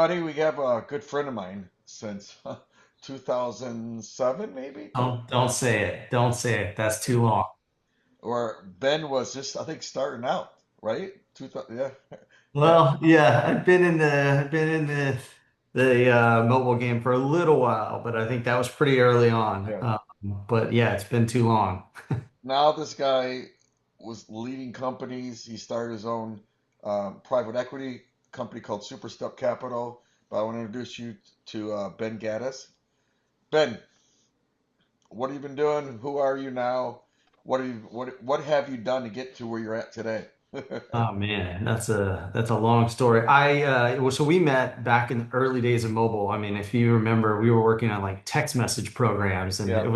buddy. We have a good friend of mine since 2007, maybe. Don't say it. Don't say it. That's too long. Or Ben was just, I think, starting out, right? 2000, yeah, yeah, Well, yeah, I've been in the mobile game for a little while, but I think that was pretty early on. yeah. But yeah, it's been too long. Now this guy was leading companies. He started his own private equity company called Superstep Capital. But I want to introduce you to Ben Gaddis. Ben, what have you been doing? Who are you now? What have you done to get to where you're at today? Oh man, that's a long story. So we met back in the early days of mobile. I mean, if you remember, we were working on like text message programs, and Yeah, it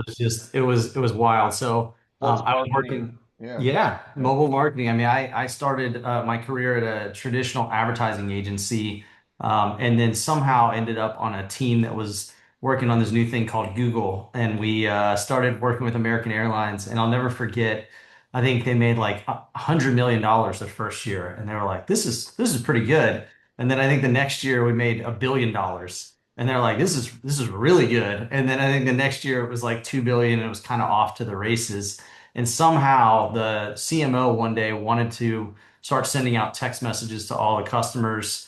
was wild. So both I was marketing. working, Yeah, yeah, yeah. mobile marketing. I mean, I started my career at a traditional advertising agency, and then somehow ended up on a team that was working on this new thing called Google, and we started working with American Airlines. And I'll never forget. I think they made like $100 million the first year, and they were like, this is pretty good." And then I think the next year we made $1 billion, and they're like, this is really good." And then I think the next year it was like 2 billion, and it was kind of off to the races. And somehow the CMO one day wanted to start sending out text messages to all the customers.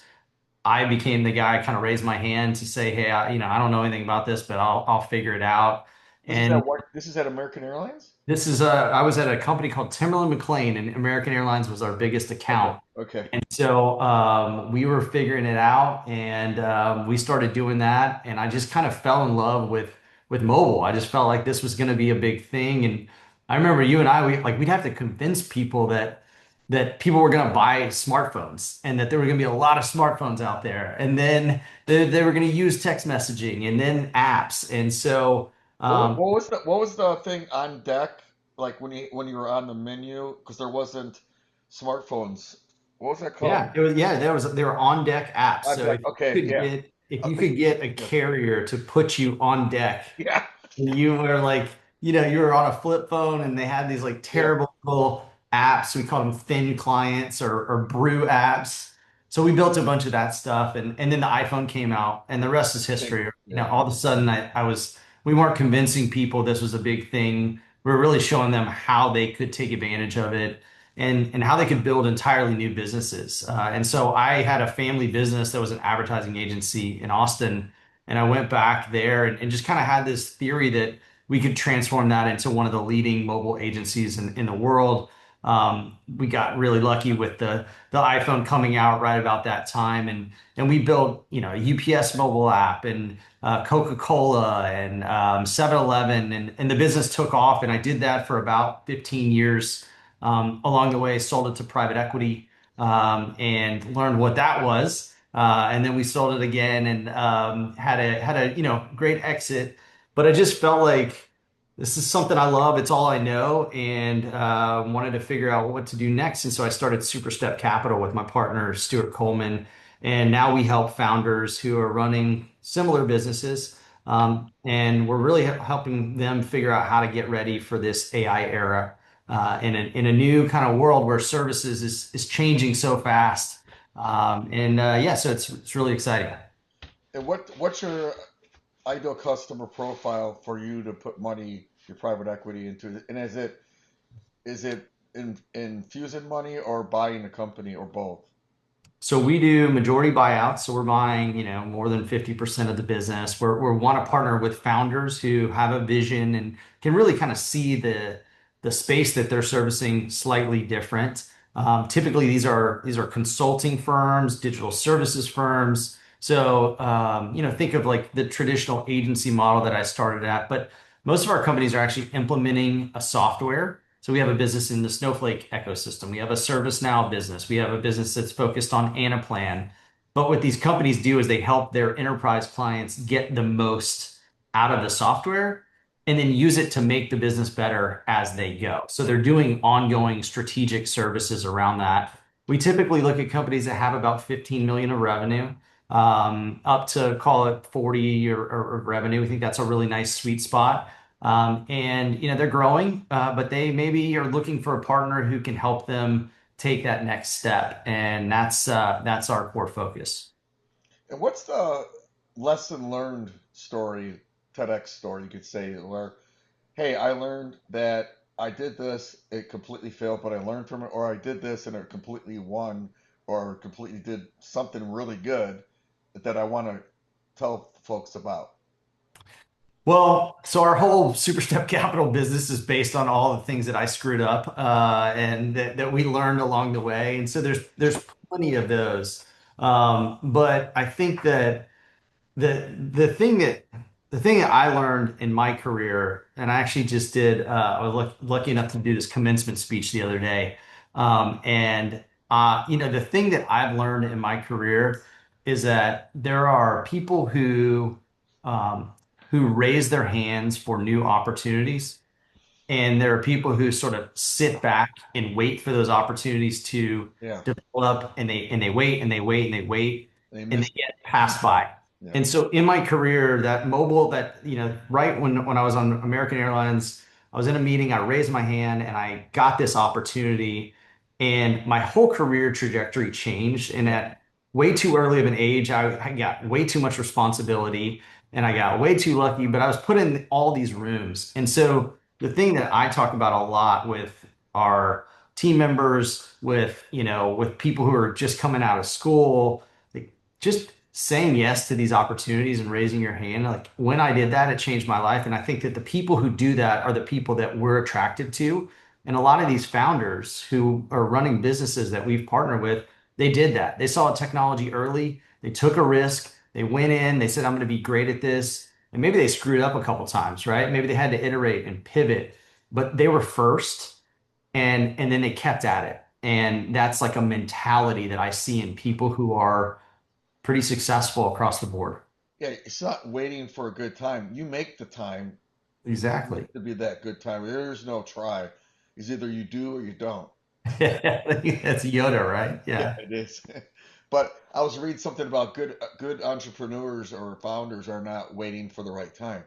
I became the guy, kind of raised my hand to say, "Hey, I don't know anything about this, but I'll figure it out." This is at And what? This is at American Airlines? I was at a company called Timberland McLean, and American Airlines was our biggest Okay, account. okay. And so we were figuring it out, and we started doing that. And I just kind of fell in love with mobile. I just felt like this was going to be a big thing. And I remember you and I, we'd have to convince people that people were going to buy smartphones, and that there were going to be a lot of smartphones out there, and then they were going to use text messaging and then apps. And so. Um, What was the thing on deck like when you were on the menu because there wasn't smartphones. What was that called? There were on deck apps. On So deck. Okay, yeah. if I you think could get a yeah. carrier to put you on deck, Yeah. and you were like, you were on a flip phone, and they had these like Yeah. terrible little apps. We called them thin clients, or brew apps. So we built a bunch of that stuff, and then the iPhone came out, and the rest is Think history. yeah. All of a sudden we weren't convincing people this was a big thing. We were really showing them how they could take advantage of it, and how they could build entirely new businesses. And so I had a family business that was an advertising agency in Austin, and I went back there, and just kind of had this theory that we could transform that into one of the leading mobile agencies in the world. We got really lucky with the iPhone coming out right about that time, and we built a UPS mobile app, and Coca-Cola, and 7-Eleven, and the business took off, and I did that for about 15 years. Along the way, sold it to private equity, and learned what that was. And then we sold it again, and had a great exit. But I just felt like this is something I love. It's all I know, and wanted to figure out what to do next. And so I started Superstep Capital with my partner Stuart Coleman, and now we help founders who are running similar businesses. And we're really helping them figure out how to get ready for this AI era, in a new kind of world where services is changing so fast. And yeah, so it's really exciting. And what's your ideal customer profile for you to put money, your private equity into? And is it infusing money or buying a company or both? So we do majority buyouts. So we're buying, more than 50% of the business. We want to partner with founders who have a vision and can really kind of see the space that they're servicing slightly different. Typically, these are consulting firms, digital services firms. So think of like the traditional agency model that I started at, but most of our companies are actually implementing a software. So we have a business in the Snowflake ecosystem. We have a ServiceNow business. We have a business that's focused on Anaplan. But what these companies do is they help their enterprise clients get the most out of the software, and then use it to make the business better as they go. So they're doing ongoing strategic services around that. We typically look at companies that have about 15 million of revenue, up to call it 40 or revenue. We think that's a really nice sweet spot. And they're growing, but they maybe are looking for a partner who can help them take that next step, and that's our core focus. And what's the lesson learned story, TEDx story you could say where, hey, I learned that I did this, it completely failed, but I learned from it, or I did this and it completely won, or completely did something really good that I want to tell folks about. Well, so our whole Superstep Capital business is based on all the things that I screwed up and that we learned along the way. And so there's plenty of those. But I think that the thing that I learned in my career, and I actually just did, I was lucky enough to do this commencement speech the other day. And the thing that I've learned in my career is that there are people um, who raise their hands for new opportunities, and there are people who sort of sit back and wait for those opportunities to Yeah, develop, and they wait and they wait and they wait, they and they missed it. get passed by. Yeah, And so in my career, right when I was on American Airlines, I was in a meeting, I raised my hand and I got this opportunity, and my whole career trajectory changed. And yeah, at way too early of an age, I got way too much responsibility and I got way too lucky, but I was put in all these rooms. And so the thing that I talk about a lot with our team members, with people who are just coming out of school, like just saying yes to these opportunities and raising your hand. Like when I did that, it changed my life. And I think that the people who do that are the people that we're attracted to. And a lot of these founders who are running businesses that we've partnered with, they did that. They saw technology early, they took a risk, they went in, they said, I'm going to be great at this. And maybe they screwed up a couple times, right? Maybe they had to iterate and pivot, but they were first, and then they kept at it. And that's like a mentality that I see in people who are pretty successful across the board. yeah. It's not waiting for a good time. You make the time Exactly. to be that good time. There's no try. It's either you do or you don't. That's Yoda, right? Yeah, Yeah. it is. But I was reading something about good entrepreneurs or founders are not waiting for the right time.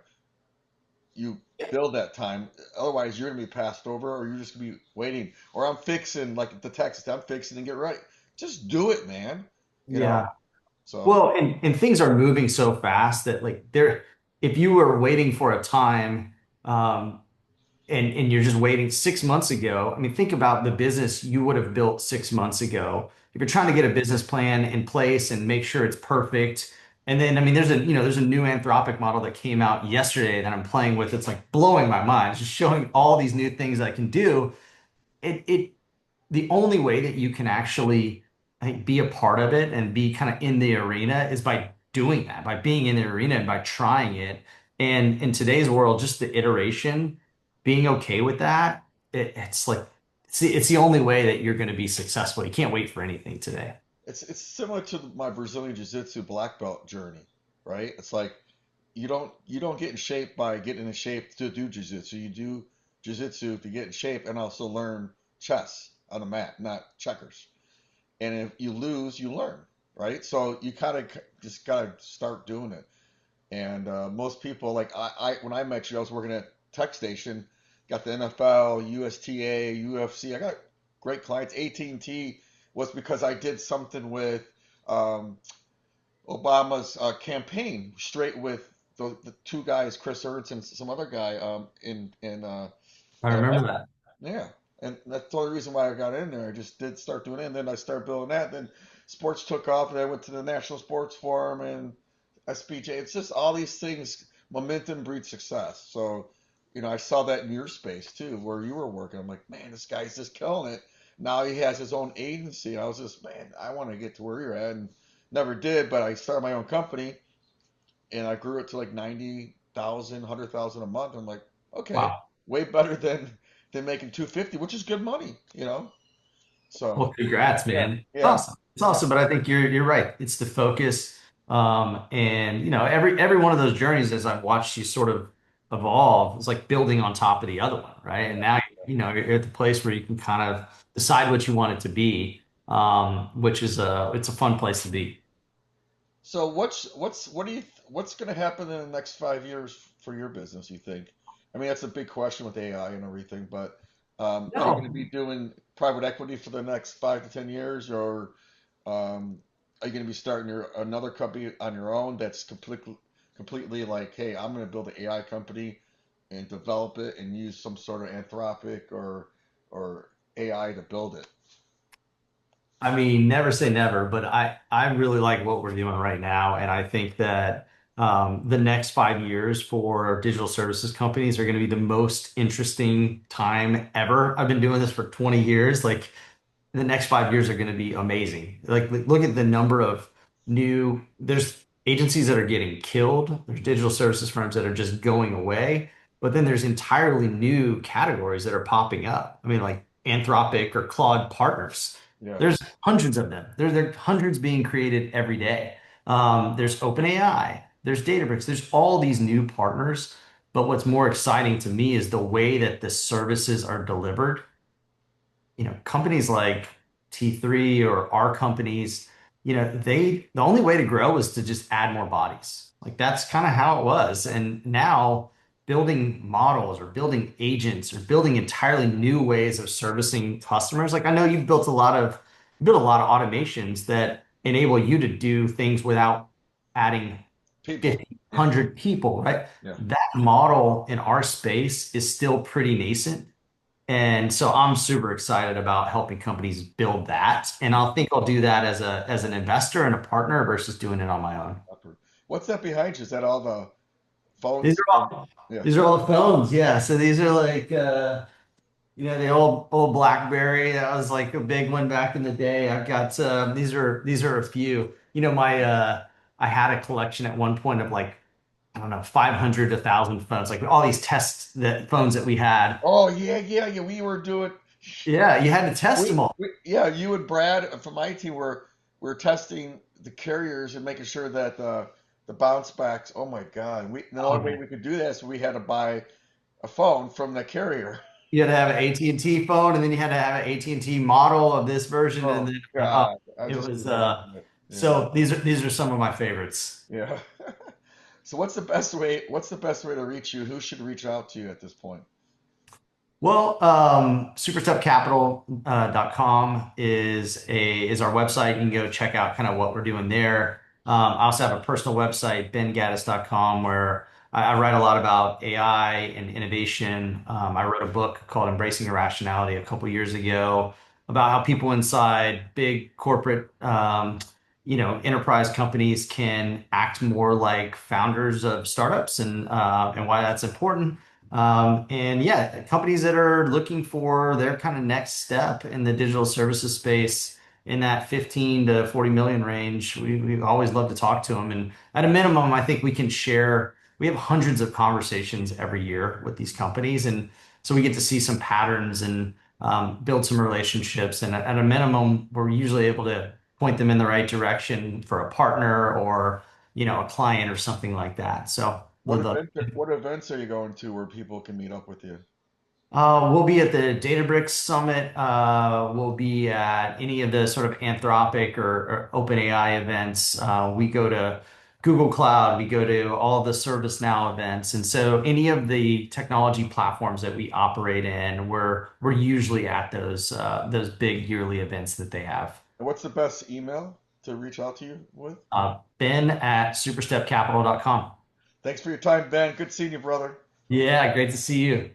You build that time. Otherwise, you're gonna be passed over, or you're just gonna be waiting. Or I'm fixing, like the text, I'm fixing and get ready. Just do it, man. You know. Yeah. So Well, and things are moving so fast that like if you were waiting for a time, um, and you're just waiting 6 months ago. I mean, think about the business you would have built 6 months ago. If you're trying to get a business plan in place and make sure it's perfect. And then, I mean, there's a new Anthropic model that came out yesterday that I'm playing with. It's like blowing my mind. It's just showing all these new things I can do. It the only way that you can actually, I think, be a part of it and be kind of in the arena is by doing that, by being in the arena and by trying it. And in today's world, just the iteration, being okay with that, it's like it's the only way that you're going to be successful. You can't wait for anything today. it's similar to my Brazilian Jiu-Jitsu black belt journey, right? It's like you don't get in shape by getting in shape to do Jiu-Jitsu. You do Jiu-Jitsu to get in shape and also learn chess on the mat, not checkers. And if you lose, you learn, right? So you kind of just gotta start doing it. And most people, like when I met you, I was working at Tech Station, got the NFL, USTA, UFC. I got great clients. AT&T was because I did something with um, Obama's campaign, straight with the two guys, Chris Ernst and some other guy in I remember Atlanta. that. Yeah, and that's the only reason why I got in there. I just did start doing it, and then I started building that. Then sports took off, and I went to the National Sports Forum and SPJ. It's just all these things. Momentum breeds success. So, I saw that in your space too, where you were working. I'm like, man, this guy's just killing it. Now he has his own agency. I was just, man, I want to get to where you're at, and never did. But I started my own company, and I grew it to like 90,000, 100,000 a month. I'm like, okay, Wow. way better than making 250, which is good money. So Well, congrats, yeah, man. It's yeah, awesome. It's yeah. awesome, but I think you're right. It's the focus. And every one of those journeys as I've watched you sort of evolve, it's like building on top of the other one, right? And now you're at the place where you can kind of decide what you want it to be, which is it's a fun place to be. So what's going to happen in the next 5 years for your business? You think? I mean, that's a big question with AI and everything, but are you going to No. be doing private equity for the next 5 to 10 years, or um, are you going to be starting another company on your own that's completely like, hey, I'm going to build an AI company and develop it and use some sort of Anthropic or AI to build it? I mean, never say never, but I really like what we're doing right now, and I think that the next 5 years for digital services companies are going to be the most interesting time ever. I've been doing this for 20 years. Like the next 5 years are going to be amazing. Like look at the number of there's agencies that are getting killed. There's digital services firms that are just going away. But then there's entirely new categories that are popping up. I mean, like Anthropic or Claude partners. Yeah. There's hundreds of them. There are hundreds being created every day. There's OpenAI. There's Databricks. There's all these new partners. But what's more exciting to me is the way that the services are delivered. Companies like T3 or our companies, the only way to grow is to just add more bodies. Like that's kind of how it was. And now building models or building agents or building entirely new ways of servicing customers. Like I know you built a lot of automations that enable you to do things without adding People. 50, Yeah. 100 people, right? Yeah. That model in our space is still pretty nascent. And so I'm super excited about helping companies build that. And think I'll do that as an investor and a partner versus doing it on my own. What's that behind you? Is that all the These phones? are all Yeah. these are all the phones. Yeah. So these are like the old BlackBerry. That was like a big one back in the day. I've got these are a few. My I had a collection at one point of like, I don't know, 500 to 1,000 phones, like all these phones that we had. Oh yeah, yeah, yeah. We were doing. Yeah, you had to test them all. Yeah, you and Brad from my team were testing the carriers and making sure that the bounce backs. Oh my God, the Oh, only way man. we could do that is we had to buy a phone from the carrier. You had to have an AT&T phone, and then you had to have an AT&T model of this version, and Oh then God, I it just was couldn't imagine it. Yeah, so these are some of my favorites. yeah. So what's the best way? What's the best way to reach you? Who should reach out to you at this point? Well, superstepcapital.com is our website. You can go check out kind of what we're doing there. I also have a personal website, bengaddis.com, where I write a lot about AI and innovation. I wrote a book called Embracing Irrationality a couple years ago about how people inside big corporate, enterprise companies can act more like founders of startups and why that's important. And yeah, companies that are looking for their kind of next step in the digital services space in that 15 to 40 million range, we always love to talk to them. And at a minimum, I think we have hundreds of conversations every year with these companies. And so we get to see some patterns and build some relationships. And at a minimum, we're usually able to point them in the right direction for a partner or, a client or something like that. So would love. What events are you going to where people can meet up with you? We'll be at the Databricks Summit. We'll be at any of the sort of Anthropic or OpenAI events. We go to Google Cloud. We go to all the ServiceNow events, and so any of the technology platforms that we operate in, we're usually at those big yearly events that they have. And what's the best email to reach out to you with? Ben at superstepcapital.com. Thanks for your time, Ben. Good seeing you, brother. Yeah, great to see you.